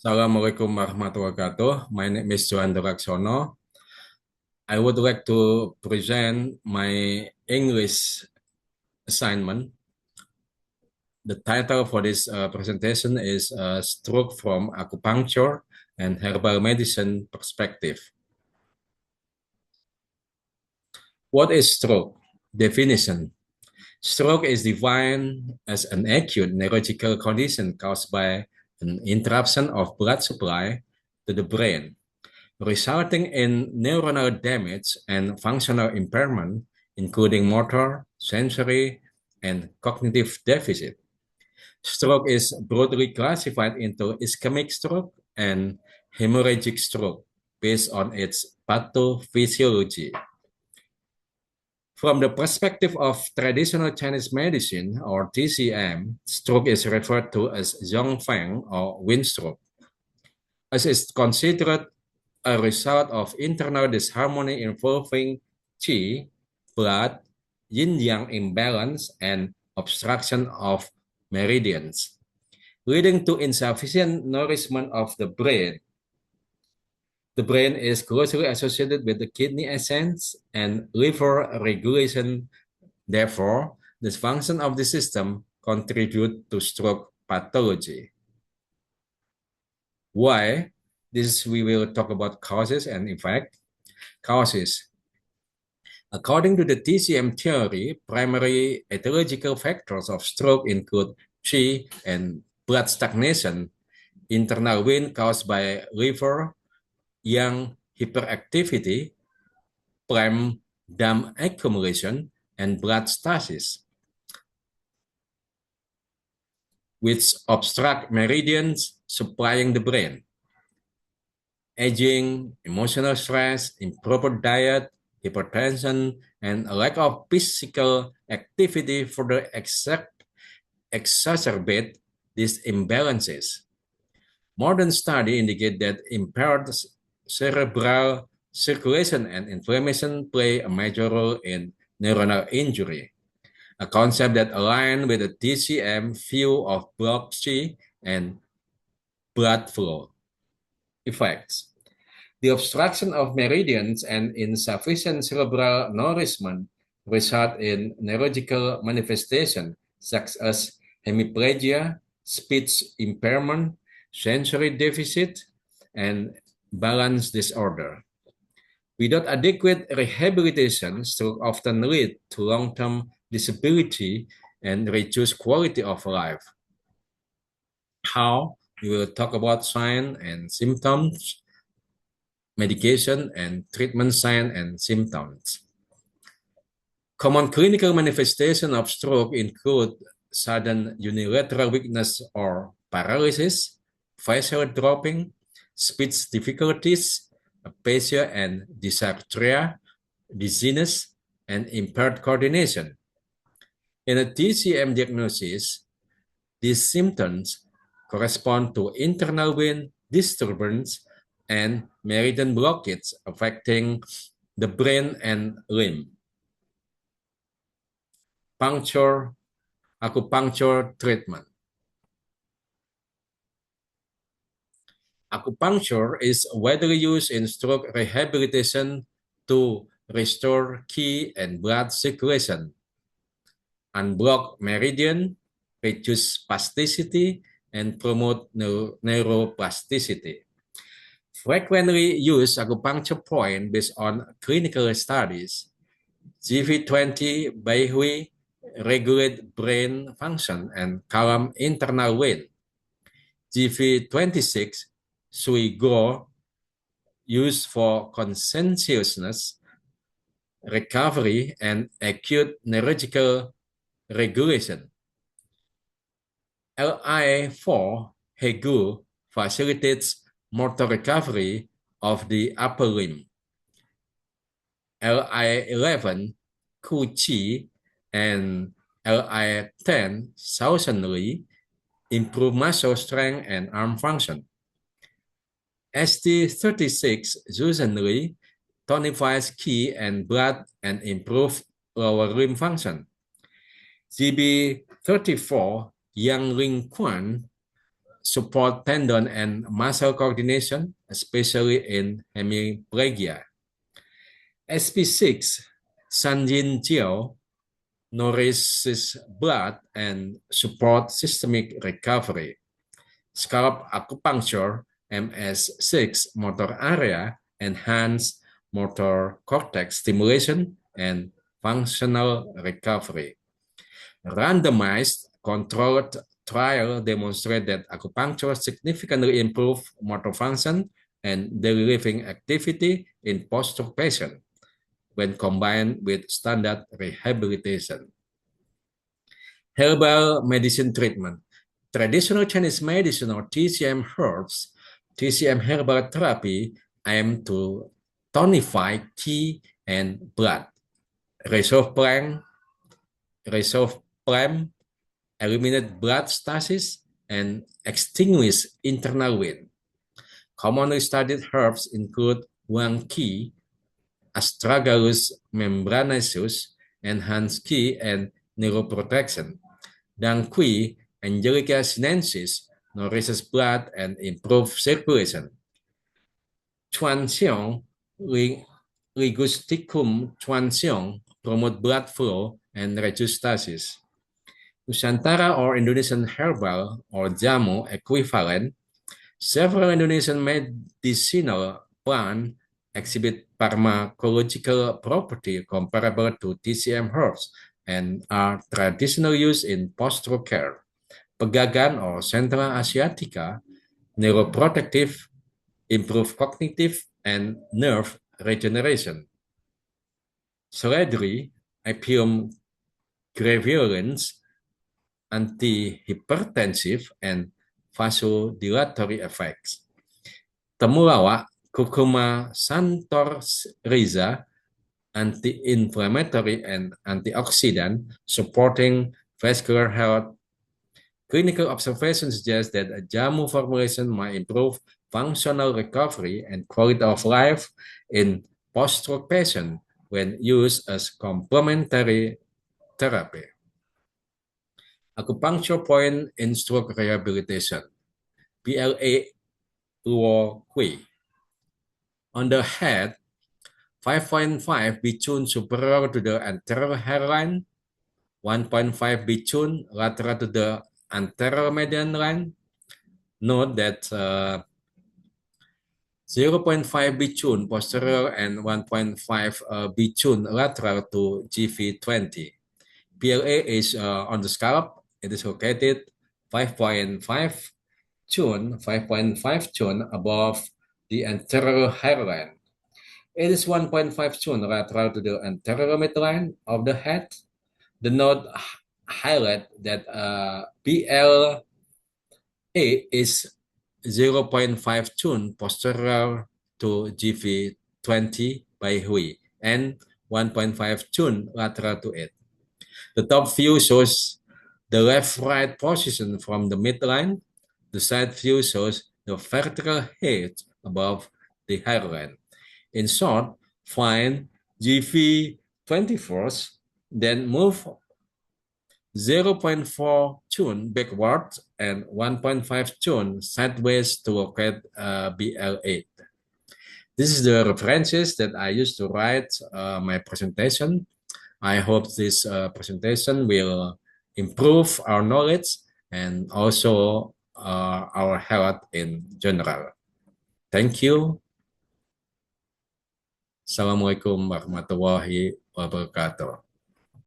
Assalamualaikum warahmatullahi wabarakatuh. My name is Johan Doraksono. I would like to present my English assignment. The title for this presentation is Stroke from Acupuncture and Herbal Medicine Perspective. What is stroke? Definition. Stroke is defined as an acute neurological condition caused by an interruption of blood supply to the brain, resulting in neuronal damage and functional impairment, including motor, sensory, and cognitive deficit. Stroke is broadly classified into ischemic stroke and hemorrhagic stroke based on its pathophysiology. From the perspective of traditional Chinese medicine, or TCM, stroke is referred to as Zhongfeng or wind stroke, as is considered a result of internal disharmony involving qi, blood, yin-yang imbalance, and obstruction of meridians, leading to insufficient nourishment of the brain. The brain is closely associated with the kidney essence and liver regulation. Therefore, dysfunction of the system contribute to stroke pathology. Why? This we will talk about causes and effect. Causes. According to the TCM theory, primary etiological factors of stroke include qi and blood stagnation, internal wind caused by liver, yang hyperactivity, phlegm, dump accumulation, and blood stasis, which obstruct meridians supplying the brain. Aging, emotional stress, improper diet, hypertension, and a lack of physical activity further exacerbate these imbalances. Modern studies indicate that impaired cerebral circulation and inflammation play a major role in neuronal injury, a concept that aligns with the TCM view of blocked qi and blood flow effects. The obstruction of meridians and insufficient cerebral nourishment result in neurological manifestations such as hemiplegia, speech impairment, sensory deficit, and balance disorder. Without adequate rehabilitation, stroke often lead to long-term disability and reduced quality of life. How? We will talk about signs and symptoms, medication, and treatment signs and symptoms. Common clinical manifestations of stroke include sudden unilateral weakness or paralysis, facial dropping, speech difficulties, aphasia and dysarthria, dizziness, and impaired coordination. In a TCM diagnosis, these symptoms correspond to internal wind disturbance and meridian blockage affecting the brain and limb. Acupuncture treatment. Acupuncture is widely used in stroke rehabilitation to restore qi and blood circulation, unblock meridian, reduce spasticity, and promote neuroplasticity. Frequently used acupuncture point based on clinical studies. GV20 Baihui regulate brain function and calm internal wind. GV26 Sui Go used for conscientiousness, recovery, and acute neurological regulation. LI4 Hegu facilitates motor recovery of the upper limb. LI11 Ku Qi and LI10 Li improve muscle strength and arm function. ST36 Li tonifies qi and blood and improve lower limb function. GB34 Yang Ling Quan support tendon and muscle coordination, especially in hemiplegia. SP6, Sanjin Jiao, nourishes blood and support systemic recovery. Scalp acupuncture, MS6, motor area, enhance motor cortex stimulation and functional recovery. Randomized controlled trial demonstrate that acupuncture significantly improve motor function and daily living activity in post-stroke patients when combined with standard rehabilitation. Herbal medicine treatment. Traditional Chinese medicine or TCM herbs, TCM herbal therapy aim to tonify qi and blood, resolve phlegm, eliminate blood stasis, and extinguish internal wind. Commonly studied herbs include Huang Qi, Astragalus membranaceus, enhanced qi and neuroprotection. Dang Qui, Angelica sinensis, nourishes blood and improves circulation. Chuanxiong, Ligusticum chuanxiong, promote blood flow and reduce stasis. Nusantara or Indonesian herbal or jamu equivalent, several Indonesian medicinal plants exhibit pharmacological property comparable to TCM herbs and are traditionally used in post-stroke care. Pegagan or Central Asiatica, neuroprotective, improve cognitive and nerve regeneration. Celery, Apium graveolens, antihypertensive and vasodilatory effects. Temulawak, Curcuma santorrhiza, anti-inflammatory and antioxidant, supporting vascular health. Clinical observations suggest that a jamu formulation might improve functional recovery and quality of life in post-stroke patients when used as complementary therapy. Acupuncture point in stroke rehabilitation. PLA Luo Kui. On the head, 5.5 Bichun superior to the anterior hairline, 1.5 Bichun lateral to the anterior median line. Note that 0.5 Bichun posterior and 1.5 Bichun lateral to GV20. PLA is on the scalp. It is located 5.5 Chun, 5.5 Chun above the anterior hairline. It is 1.5 Chun lateral to the anterior midline of the head. The note highlight that PLA is 0.5 Chun posterior to GV20 by Hui and 1.5 Chun lateral to it. The top view shows the left-right position from the midline. The side view shows the vertical height above the hairline. In short, find GV24, then move 0.4 Chun backward and 1.5 Chun sideways to locate BL8. This is the references that I used to write my presentation. I hope this presentation will improve our knowledge and also our health in general. Thank you. Assalamualaikum warahmatullahi wabarakatuh.